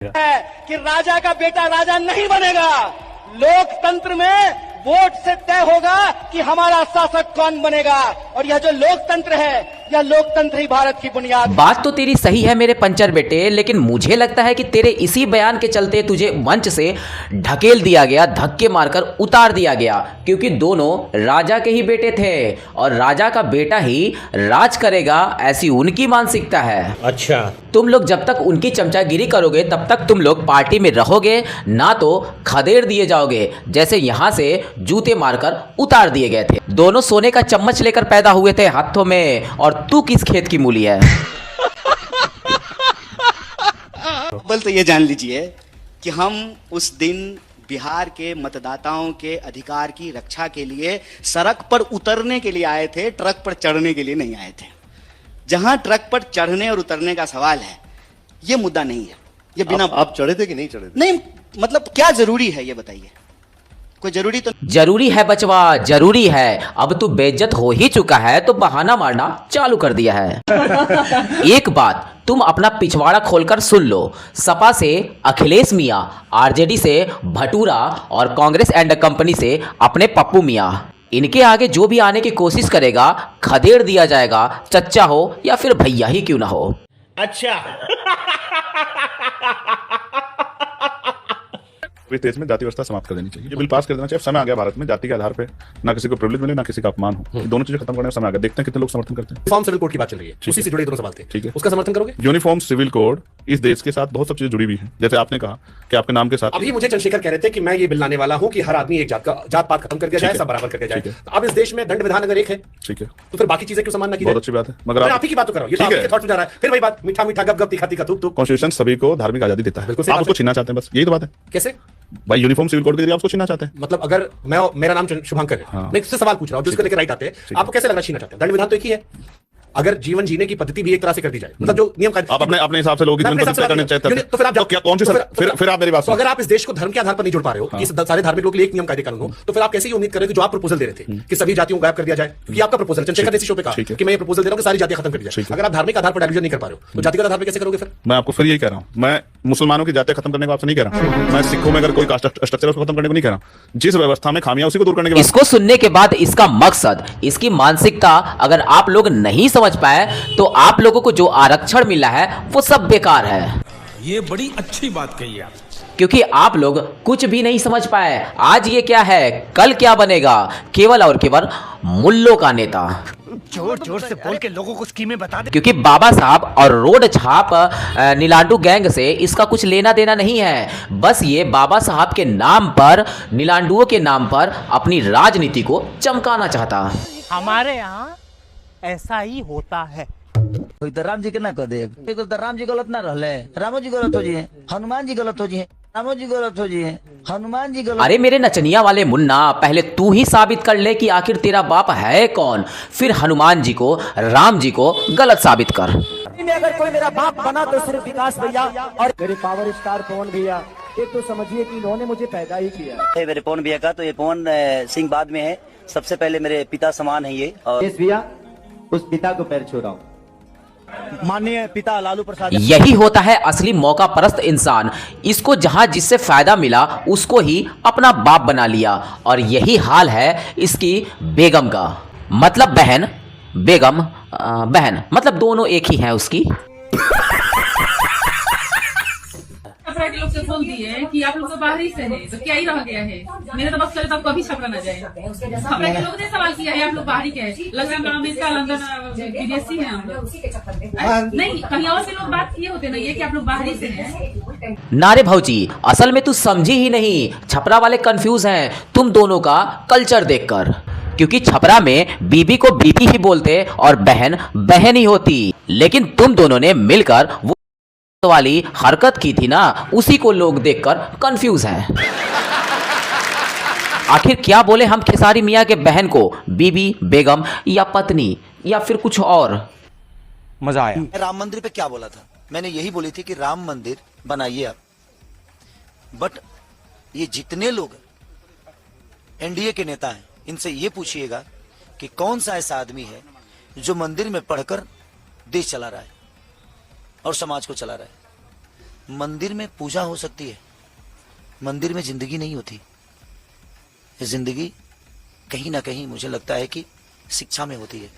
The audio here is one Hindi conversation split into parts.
है कि राजा का बेटा राजा नहीं बनेगा। लोकतंत्र में वोट से तय होगा कि हमारा शासक कौन बनेगा, और यह जो लोकतंत्र है, यह लोकतंत्र ही भारत की बुनियाद। बात तो तेरी सही है मेरे पंचर बेटे, लेकिन मुझे लगता है कि तेरे इसी बयान के चलते तुझे मंच से ढकेल दिया गया, धक्के मारकर उतार दिया गया, क्योंकि दोनों राजा के ही बेटे थे और राजा का बेटा ही राज करेगा, ऐसी उनकी मानसिकता है। अच्छा, तुम लोग जब तक उनकी चमचागिरी करोगे तब तक तुम लोग पार्टी में रहोगे, ना तो खदेड़ दिए जाओगे, जैसे यहाँ से जूते मारकर उतार दिए गए थे। दोनों सोने का चम्मच लेकर पैदा हुए थे हाथों में, और तू किस खेत की मूली है? बल तो ये जान लीजिए कि हम उस दिन बिहार के मतदाताओं के अधिकार की रक्षा के लिए सड़क पर उतरने के लिए आए थे, ट्रक पर चढ़ने के लिए नहीं आए थे। जहां ट्रक पर चढ़ने और उतरने का सवाल है, ये मुद्दा नहीं है। ये बिना आप चढ़े थे कि नहीं चढ़े थे? नहीं, मतलब क्या जरूरी है ये बताइए। कोई जरूरी तो जरूरी है बचवा, जरूरी है। अब तू बेइज्जत हो ही चुका है तो बहाना मारना चालू कर दिया है। एक बात तुम अपना पिछवाड़ा खोलकर सुन लो। सपा से अखिलेश मियां, आरजेडी से भटूरा और कांग्रेस एंड कंपनी से अपने पप्पू मियां, इनके आगे जो भी आने की कोशिश करेगा खदेड़ दिया जाएगा, चच्चा हो या फिर भैया ही क्यों ना हो। अच्छा। इस देश में जाति व्यवस्था समाप्त कर देनी चाहिए। ये बिल पास कर देना चाहिए। समय आ गया भारत में जाति के आधार पे ना किसी को प्रिविलेज मिले ना किसी का अपमान हो। ये दोनों चीजें खत्म करने का समय आ गया। देखते हैं कितने लोग समर्थन करते हैं। यूनिफॉर्म सिविल कोड की बात चल रही है, उसी से जुड़े दोनों सवाल थे। ठीक है, उसका समर्थन करोगे? यूनिफॉर्म सिविल कोड इस देश के साथ बहुत सब चीजें जुड़ी हुई हैं। जैसे आपने कहा कि आपके नाम के साथ अभी मुझे चंद्रशेखर कह रहे थे कि मैं ये बिल लाने वाला हूं कि हर आदमी एक जात पात खत्म कर दिया जाए, सब बराबर कर दिया जाए। अब इस देश में दंड विधान अगर एक है, ठीक है, तो फिर बाकी चीजें क्यों समान ना की जाए? बहुत अच्छी बात है, मगर आप ही की बात तो करो। ये तो आपके थॉट में जा रहा है। फिर वही बात, मीठा मीठा गप गप तीखा तीखा थूक थूक। कॉन्स्टिट्यूशन सभी को धार्मिक आजादी देता है, आप उसको छीनना चाहते हैं, बस यही तो बात है। कैसे भाई यूनिफॉर्म सिविल कोड के जरिए आप उसको छीनना चाहते हैं? मतलब अगर मेरा नाम शुभंकर है, हाँ। मैं इससे सवाल पूछ रहा हूं, जिसको लेकर राइट आते हैं, आपको कैसे लगा छीनना चाहते हैं? दंड विधान तो एक ही है। अगर जीवन जीने की पद्धति भी एक तरह से कर दी जाए, मतलब जो नियम आप अपने हिसाब से लोगों की जीवन पद्धति करना चाहते हैं, तो फिर आप क्या कौन सी फिर आप मेरी बात तो अगर आप इस देश को धर्म के आधार पर नहीं जोड़ पा रहे हो कि सारे धार्मिक लोगों के लिए एक नियम कायदे कानून हो, तो फिर आप कैसे ये उम्मीद कर रहे हो कि जो आप प्रपोजल दे रहे थे कि सभी जातियों को गायब कर दिया जाए, क्योंकि आपका प्रपोजल चंद्रशेखर ने इसी शो पे कहा कि मैं ये प्रपोजल दे रहा हूं कि सारी जातियां खत्म कर दी जाए। अगर आप धार्मिक आधार पर डाइविजन नहीं कर पा रहे हो तो जातिगत आधार पर कैसे करोगे? फिर मैं आपको फिर यही कह रहा हूं, मैं मुसलमानों की जातियां खत्म करने को आपसे नहीं कह रहा हूं, मैं सिखों में अगर कोई कास्ट स्ट्रक्चर है उसको खत्म करने को नहीं कह रहा हूं। जिस व्यवस्था में खामियां उसी को दूर करने के बाद। इसको सुनने के बाद इसका मकसद, इसकी मानसिकता अगर आप लोग नहीं समझ पाए तो आप लोगों को जो आरक्षण मिला है वो सब बेकार है। ये बड़ी अच्छी बात कही आप, क्योंकि आप लोग कुछ भी नहीं समझ पाए। आज ये क्या है, कल क्या बनेगा, केवल और केवल मुल्लों का नेता। जोर जोर से बोल के लोगों को स्कीमें बता दे। क्योंकि बाबा साहब और रोड छाप नीलांडू गैंग से इसका कुछ लेना देना नहीं है। बस ये बाबा साहब के नाम पर, नीलांडुओं के नाम पर अपनी राजनीति को चमकाना चाहता। हमारे यहाँ ऐसा ही होता है। तो राम जी के ना कर दे, तो राम जी गलत ना रहले, रामो जी गलत हो जी, हनुमान जी गलत हो जी, रामो जी गलत हो जी, हनुमान जी गलत। अरे मेरे नचनिया वाले मुन्ना, पहले तू ही साबित कर ले कि आखिर तेरा बाप है कौन, फिर हनुमान जी को, राम जी को गलत साबित कर। अगर कोई मेरा बाप बना तो सिर्फ विकास भैया और मेरे पावर स्टार पवन भैया। एक तो समझिए कि इन्होंने मुझे पैदा ही किया। मेरे पवन भैया का तो ये पवन सिंह बाद में है, सबसे पहले मेरे पिता समान है ये। और भैया उस पिता को पैर छू रहा हूँ, माननीय पिता लालू प्रसाद। यही होता है असली मौका परस्त इंसान। इसको जहां जिससे फायदा मिला उसको ही अपना बाप बना लिया, और यही हाल है इसकी बेगम का। मतलब बहन, बेगम बहन, मतलब दोनों एक ही हैं उसकी। के लोग से बोल दिए कि आप लोग तो बाहरी से हैं, तो क्या ही रह गया है। मेरे तो बस चले तो कभी छपरा न जाए। छपरा के लोग ने सवाल किया है आप लोग बाहरी के हैं, लंदन अमेरिका, लंदन विदेशी हैं हम लोग। नहीं, कहीं और से लोग बात किए होते ना ये कि आप लोग बाहरी से हैं। नारे भौजी, असल में तू समझी ही नहीं। छपरा वाले कंफ्यूज हैं तुम दोनों का कल्चर देखकर, क्योंकि छपरा में बीबी को बीबी ही बोलते और बहन बहन ही होती। लेकिन तुम दोनों ने मिलकर वो वाली हरकत की थी ना, उसी को लोग देखकर कंफ्यूज हैं। आखिर क्या बोले हम खेसारी मियां के बहन को, बीबी, बेगम या पत्नी या फिर कुछ और? मजा आया। राम मंदिर पे क्या बोला था? मैंने यही बोली थी कि राम मंदिर बनाइए आप, बट ये जितने लोग एनडीए के नेता हैं इनसे ये पूछिएगा कि कौन सा ऐसा आदमी है जो मंदिर में पढ़कर देश चला रहा है और समाज को चला रहा है। मंदिर में पूजा हो सकती है, मंदिर में जिंदगी नहीं होती। जिंदगी कहीं ना कहीं मुझे लगता है कि शिक्षा में होती है,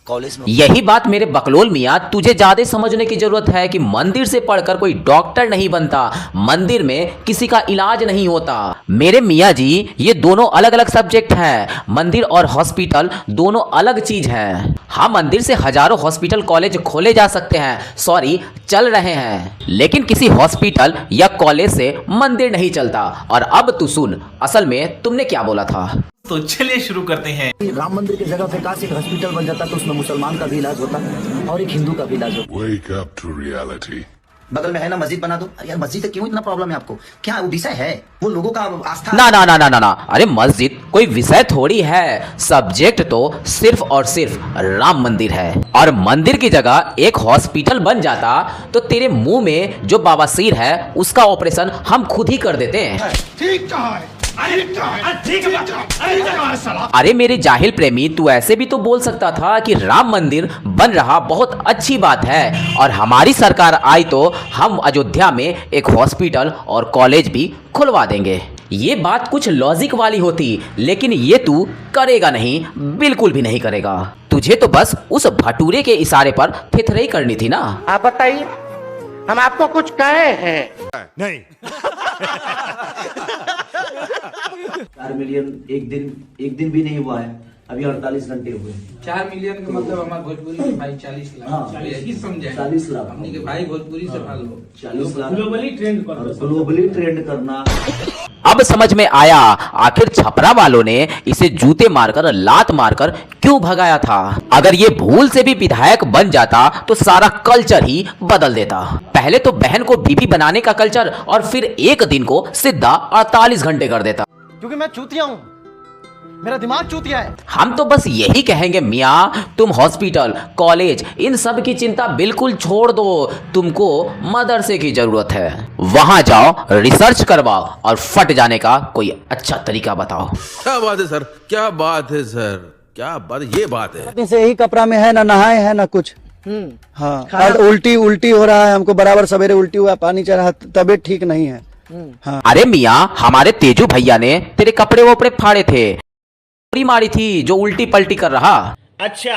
कॉलेज में। यही बात मेरे बकलोल मियाँ तुझे ज्यादा समझने की जरूरत है कि मंदिर से पढ़कर कोई डॉक्टर नहीं बनता, मंदिर में किसी का इलाज नहीं होता। मेरे मियाँ जी ये दोनों अलग अलग सब्जेक्ट हैं, मंदिर और हॉस्पिटल दोनों अलग चीज हैं। हाँ, मंदिर से हजारों हॉस्पिटल कॉलेज खोले जा सकते हैं, सॉरी चल रहे हैं, लेकिन किसी हॉस्पिटल या कॉलेज से मंदिर नहीं चलता। और अब तू सुन असल में तुमने क्या बोला था। तो चलिए शुरू करते हैं। राम मंदिर की जगह पे काश एक हॉस्पिटल बन जाता तो उसमें मुसलमान का भी इलाज होता और एक हिंदू का भी इलाज होता। Wake up to reality. बगल में है ना मस्जिद बना दो। अरे यार मस्जिद से क्यों इतना प्रॉब्लम है आपको? क्या वो विषय है? वो लोगों का आस्था। ना ना ना ना ना ना, अरे मस्जिद कोई विषय थोड़ी है, सब्जेक्ट तो सिर्फ और सिर्फ राम मंदिर है। और मंदिर की जगह एक हॉस्पिटल बन जाता तो तेरे मुंह में जो बवासीर है उसका ऑपरेशन हम खुद ही कर देते हैं। ठीक कहा है, अरे मेरे जाहिल प्रेमी, तू ऐसे भी तो बोल सकता था कि राम मंदिर बन रहा बहुत अच्छी बात है और हमारी सरकार आई तो हम अयोध्या में एक हॉस्पिटल और कॉलेज भी खुलवा देंगे। ये बात कुछ लॉजिक वाली होती, लेकिन ये तू करेगा नहीं, बिल्कुल भी नहीं करेगा। तुझे तो बस उस भटूरे के इशारे पर फितरई करनी थी ना। आप बताइए, हम आपको कुछ कहे हैं? नहीं। 4 मिलियन एक दिन भी नहीं हुआ है, अभी 48 घंटे हुए। 4 मिलियन का मतलब हमारे भोजपुरी से भाई 40 लाख। हाँ, 40 लाख हमने के भाई भोजपुरी से भाग लो 40 लाख ग्लोबली ट्रेंड करना। अब समझ में आया आखिर छपरा वालों ने इसे जूते मारकर लात मारकर क्यों भगाया था। अगर ये भूल से भी विधायक बन जाता तो सारा कल्चर ही बदल देता। पहले तो बहन को बीबी बनाने का कल्चर और फिर एक दिन को सीधा 48 घंटे कर देता। क्योंकि मैं चूतिया हूँ, मेरा दिमाग चूतिया है। हम तो बस यही कहेंगे मियाँ, तुम हॉस्पिटल कॉलेज इन सब की चिंता बिल्कुल छोड़ दो, तुमको मदरसे की जरूरत है। वहां जाओ, रिसर्च करवाओ और फट जाने का कोई अच्छा तरीका बताओ। क्या बात है सर, क्या बात है सर, क्या बात, ये बात है। से यही कपड़ा में है ना, नहाए है ना कुछ। हाँ, और उल्टी हो रहा है हमको, बराबर सवेरे उल्टी हुआ, पानी चढ़ा, तबीयत ठीक नहीं है। हाँ। अरे मियाँ, हमारे तेजू भैया ने तेरे कपड़े वपड़े फाड़े थे, पूरी मारी थी जो उल्टी पलटी कर रहा। अच्छा।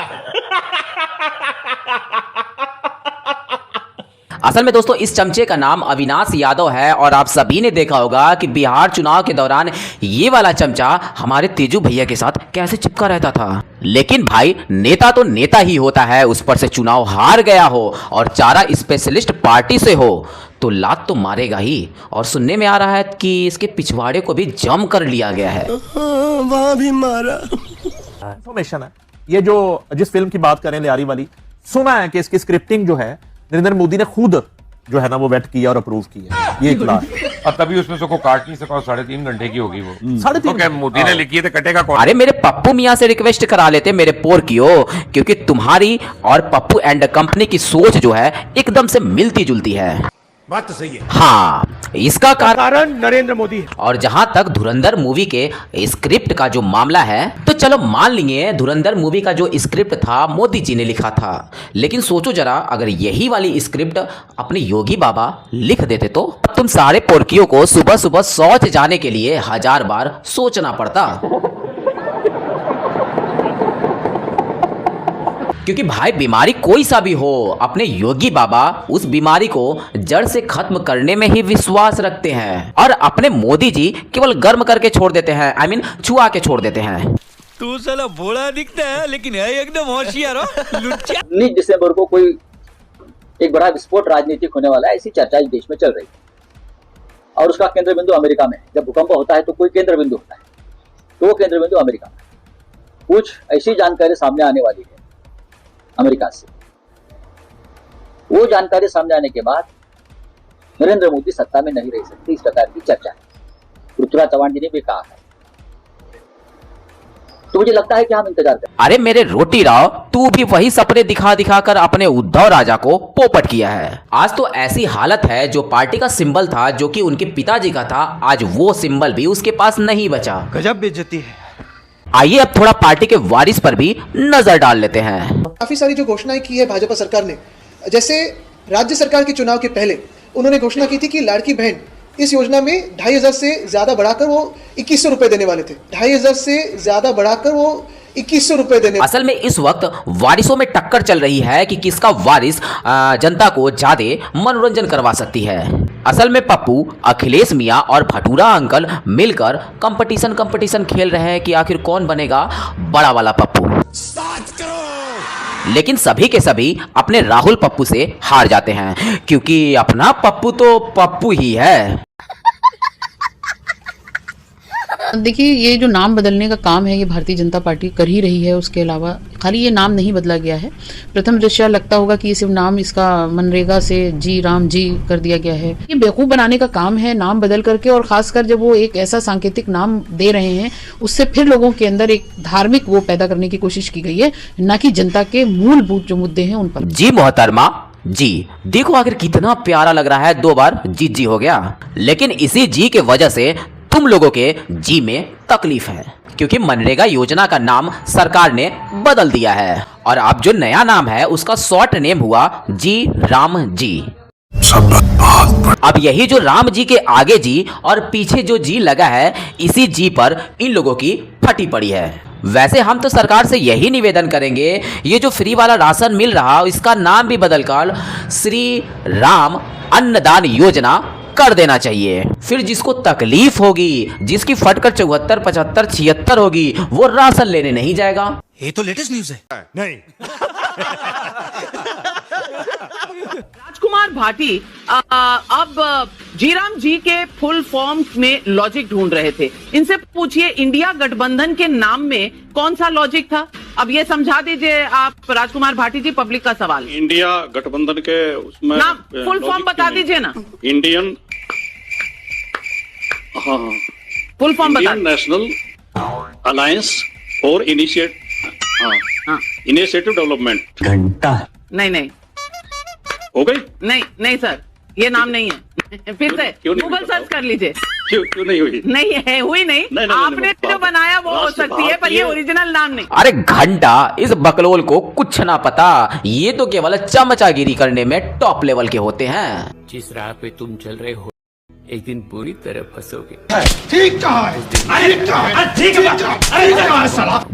असल में दोस्तों इस चमचे का नाम अविनाश यादव है और आप सभी ने देखा होगा कि बिहार चुनाव के दौरान ये वाला चमचा हमारे तेजू भैया के साथ कैसे चिपका रहता था। लेकिन भाई नेता तो नेता ही होता है, उस पर से चुनाव हार गया हो और चारा स्पेशलिस्ट पार्टी से हो तो लात तो मारेगा ही। और सुनने में आ रहा है कि इसके पिछवाड़े को भी जम कर लिया गया है। वहां भी मारा। इन्फॉर्मेशन है ये जो जिस फिल्म की बात करें लियारी वाली, सुना है कि इसकी स्क्रिप्टिंग जो है नरेंद्र मोदी ने खुद जो है ना वो वेट किया और अप्रूव किया, ये इतना। और तभी उसमें से को काट नहीं सका, 3.5 घंटे की होगी वो। 3.5 मोदी ने लिखी है तो कटेगा कौन? अरे मेरे पप्पू मियाँ से रिक्वेस्ट करा लेते मेरे पोरकियो, क्योंकि तुम्हारी और पप्पू एंड कंपनी की सोच जो है एकदम से मिलती जुलती है। बात तो सही है। हाँ, इसका कारण नरेंद्र मोदी है। और जहां तक धुरंधर मूवी के स्क्रिप्ट का जो मामला है तो चलो मान लिए धुरंधर मूवी का जो स्क्रिप्ट था मोदी जी ने लिखा था, लेकिन सोचो जरा अगर यही वाली स्क्रिप्ट अपने योगी बाबा लिख देते तो तुम सारे पोरकियों को सुबह सुबह शौच जाने के लिए 1000 बार सोचना पड़ता। क्योंकि भाई बीमारी कोई सा भी हो, अपने योगी बाबा उस बीमारी को जड़ से खत्म करने में ही विश्वास रखते हैं और अपने मोदी जी केवल गर्म करके छोड़ देते हैं, आई मीन छुआ के छोड़ देते हैं। तू साला भोला दिखता है लेकिन है एकदम होशियार हो, लुच्चा। 19 दिसंबर को कोई एक बड़ा विस्फोट राजनीतिक होने वाला है, ऐसी चर्चा इस देश में चल रही है और उसका केंद्र बिंदु अमेरिका में। जब भूकंप होता है तो कोई केंद्र बिंदु होता है, तो वो केंद्र बिंदु अमेरिका में। कुछ ऐसी जानकारी सामने आने वाली है अमेरिका से। वो जानकारी सामने आने के बाद नरेंद्र मोदी सत्ता में नहीं रह सकते, इस प्रकार की चर्चा है। पृथ्वीराज चौहान जी ने भी कहा है, तो मुझे लगता है कि हम इंतजार करें। अरे मेरे रोटी राव, तू भी वही सपने दिखा दिखा कर अपने उद्धव राजा को पोपट किया है। आज तो ऐसी हालत है, जो पार्टी का सिंबल था जो कि उनके पिताजी का था, आज वो सिंबल भी उसके पास नहीं बचा। गजब बेइज्जती है। आइए अब थोड़ा पार्टी के वारिस पर भी नजर डाल लेते हैं। काफी सारी जो घोषणाएं की है भाजपा सरकार ने, जैसे राज्य सरकार के चुनाव के पहले उन्होंने घोषणा की थी कि लाड़की बहन इस योजना में 2500 से ज्यादा बढ़ाकर वो 2100 रुपए देने वाले थे। 2500 से ज्यादा बढ़ाकर वो 2100 रुपए देने। असल में इस वक्त वारिसों में टक्कर चल रही है कि किसका वारिस जनता को ज्यादा मनोरंजन करवा सकती है। असल में पप्पू, अखिलेश मियां और भटूरा अंकल मिलकर कंपटीशन खेल रहे हैं कि आखिर कौन बनेगा बड़ा वाला पप्पू। लेकिन सभी के सभी अपने राहुल पप्पू से हार जाते हैं, क्योंकि अपना पप्पू तो पप्पू ही है। देखिए, ये जो नाम बदलने का काम है ये भारतीय जनता पार्टी कर ही रही है। उसके अलावा खाली ये नाम नहीं बदला गया है। प्रथम दृष्टया लगता होगा कि ये सिर्फ नाम इसका मनरेगा से जी राम जी कर दिया गया है। ये बेवकूफ बनाने का काम है नाम बदल करके, और खासकर जब वो एक ऐसा सांकेतिक नाम दे रहे हैं उससे फिर लोगों के अंदर एक धार्मिक वो पैदा करने की कोशिश की गई है, न कि जनता के मूलभूत जो मुद्दे हैं उन पर। जी मोहतरमा जी, देखो आखिर कितना प्यारा लग रहा है, 2 बार जी हो गया। लेकिन इसी जी के वजह से तुम लोगों के जी में तकलीफ है, क्योंकि मनरेगा योजना का नाम सरकार ने बदल दिया है और अब जो नया नाम है उसका शॉर्ट नेम हुआ जी राम जी। अब यही जो राम जी के आगे जी और पीछे जो जी लगा है, इसी जी पर इन लोगों की फटी पड़ी है। वैसे हम तो सरकार से यही निवेदन करेंगे, ये जो फ्री वाला राशन मिल रहा इसका नाम भी बदलकर श्री राम अन्नदान योजना कर देना चाहिए। फिर जिसको तकलीफ होगी, जिसकी फटकर 74, 75, 76 होगी, वो राशन लेने नहीं जाएगा। ये तो लेटेस्ट न्यूज है। नहीं राजकुमार भाटी अब जीराम जी के फुल फॉर्म में लॉजिक ढूंढ रहे थे। इनसे पूछिए इंडिया गठबंधन के नाम में कौन सा लॉजिक था। अब ये समझा दीजिए आप राजकुमार भाटी जी, पब्लिक का सवाल। इंडिया गठबंधन के उसमें नाम फुल फॉर्म बता दीजिए ना। इंडियन फुल फॉर्म बता। National alliance for initiative development. घंटा नहीं हो गई? नहीं सर, ये नाम नहीं है। फिर से गूगल सर्च कर लीजिए। क्यों नहीं हुई? नहीं है, हुई नहीं। आपने जो बनाया वो हो सकती है, पर ये ओरिजिनल नाम नहीं। अरे घंटा, इस बकलोल को कुछ ना पता, ये तो केवल चमचागिरी करने में टॉप लेवल के होते हैं। जिस राह पे तुम चल रहे हो एक दिन पूरी तरह फंसोगे।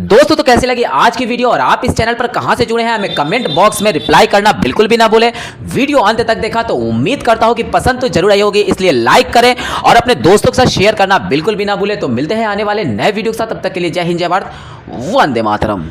दोस्तों तो कैसी लगी आज की वीडियो और आप इस चैनल पर कहां से जुड़े हैं हमें कमेंट बॉक्स में रिप्लाई करना बिल्कुल भी ना भूलें। वीडियो अंत तक देखा तो उम्मीद करता हूं कि पसंद तो जरूर आई होगी, इसलिए लाइक करें और अपने दोस्तों के साथ शेयर करना बिल्कुल भी ना भूलें। तो मिलते हैं आने वाले नए वीडियो के साथ, तब तक के लिए जय हिंद, जय भारत, वंदे मातरम।